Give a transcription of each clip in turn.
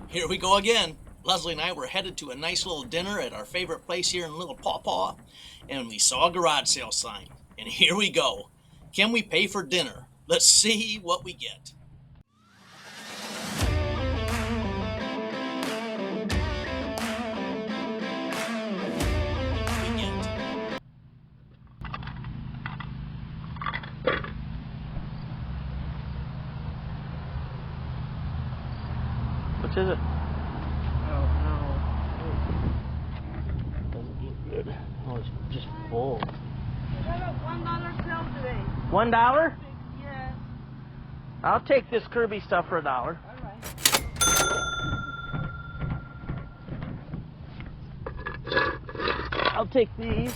Here we go again. Leslie and I were headed to a nice little dinner at our favorite place here in Little Paw Paw, and we saw a garage sale sign. And here we go. Can we pay for dinner? Let's see what we get. Which is it? Oh, no. Doesn't look good. Oh, it's just full. We got a $1 sale today. $1? Yeah. I'll take this Kirby stuff for $1. All right. I'll take these.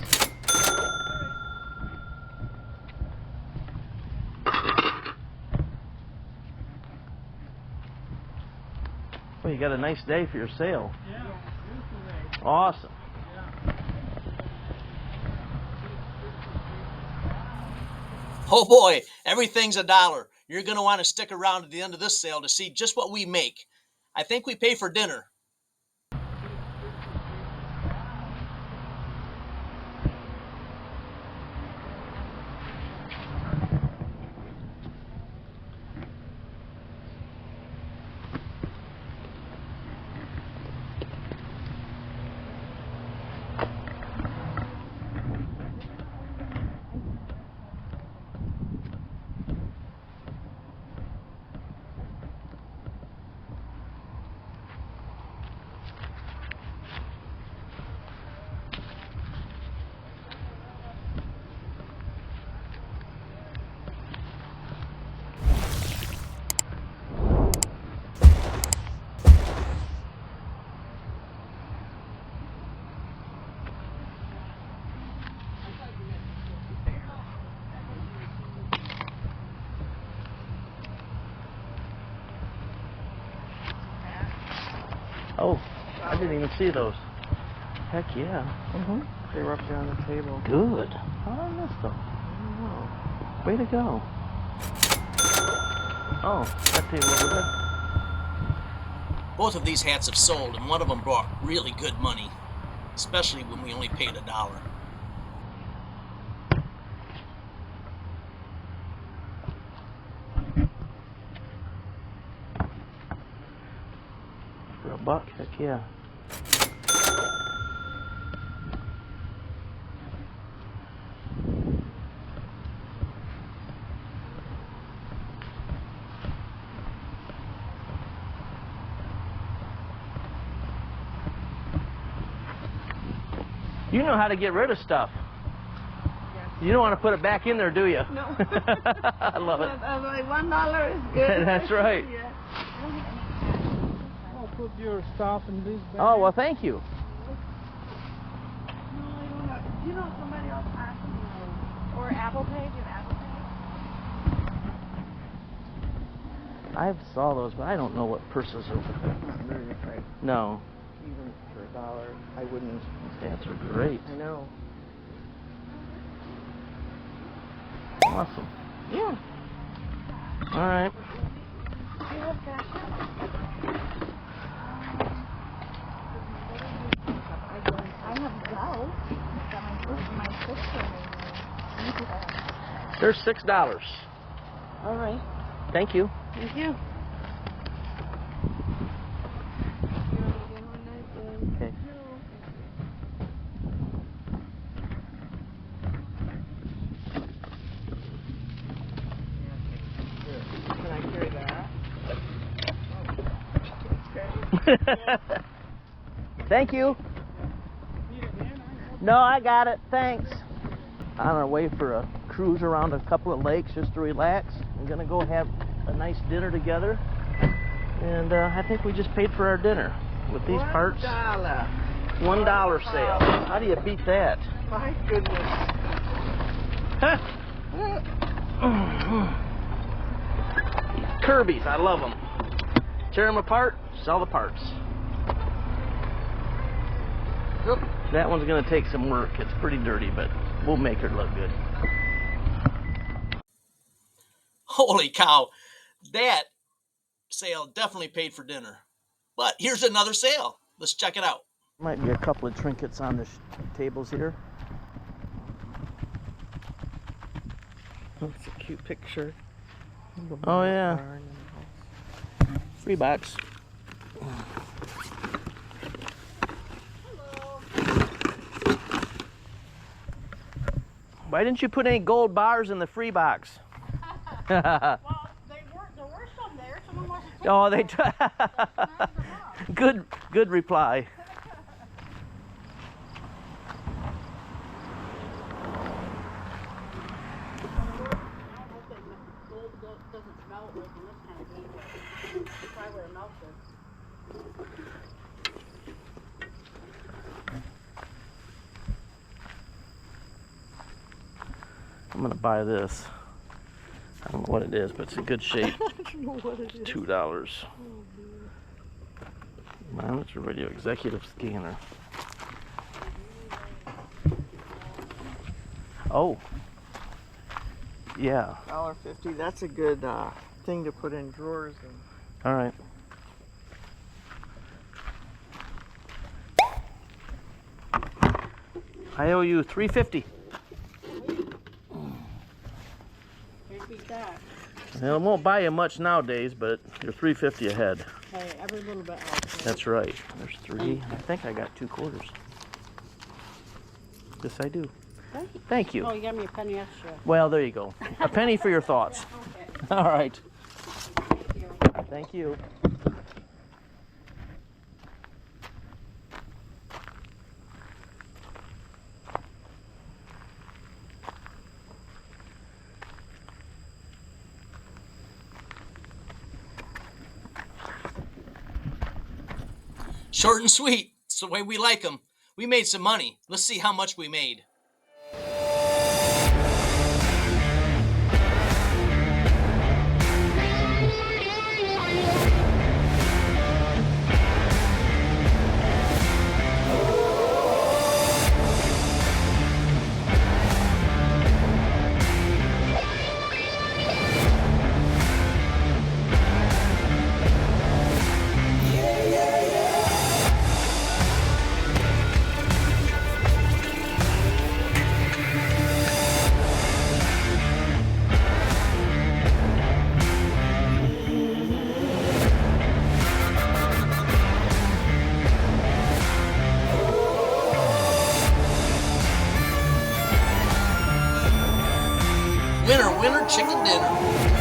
Well, you got a nice day for your sale. Yeah. Awesome. Oh boy, everything's $1. You're going to want to stick around at the end of this sale to see just what we make. I think we pay for dinner. Oh, I didn't even see those. Heck yeah. They were up there on the table. Good. How did I miss them? Way to go. Oh, that table over there. Both of these hats have sold, and one of them brought really good money, especially when we only paid $1. For $1, heck yeah. You know how to get rid of stuff. Yes. You don't want to put it back in there, do you? No. I love it. Like $1 is good. That's right. Yeah. I'll put your stuff in this bag. Oh, well, thank you. No, I don't know. You know, somebody else asked me. Or Apple Pay. Do you have Apple Pay? I saw those, but I don't know what purses are. I'm not very afraid. No. Even for $1, I wouldn't. Hats are great. I know. Awesome. Yeah. All right. Do you have cash? I have Zelle. Got my sister. There's $6. All right. Thank you. Thank you. Okay. Can I carry that? Thank you. No, I got it. Thanks. On our way for a cruise around a couple of lakes just to relax. We're going to go have a nice dinner together. And I think we just paid for our dinner with these parts. $1 sale. How do you beat that? My goodness. Kirby's, I love them. Tear them apart, sell the parts. That one's going to take some work. It's pretty dirty, but we'll make her look good. Holy cow, that sale definitely paid for dinner. But here's another sale. Let's check it out. Might be a couple of trinkets on the tables here. That's a cute picture. Oh yeah. Free box. Why didn't you put any gold bars in the free box? Well, there were some there. Someone wants to take Oh, them. good reply. Doesn't smell like in this kind of game, but try where it melted. I'm gonna buy this. I don't know what it is, but it's in good shape. I don't know what it is. $2. Man, it's a radio executive scanner. Oh. Yeah. $1.50. That's a good thing to put in drawers. And All right. I owe you $3.50. can't beat that. Well, it won't buy you much nowadays, but you're $3.50 ahead. Hey, every little bit helps. That's right. There's 3. I think I got 2 quarters. Yes, I do. Thank you. Oh, you got me a penny extra. Well, there you go. A penny for your thoughts. Okay. All right. Thank you. Thank you. Short and sweet. It's the way we like them. We made some money. Let's see how much we made. Winner, winner, chicken dinner.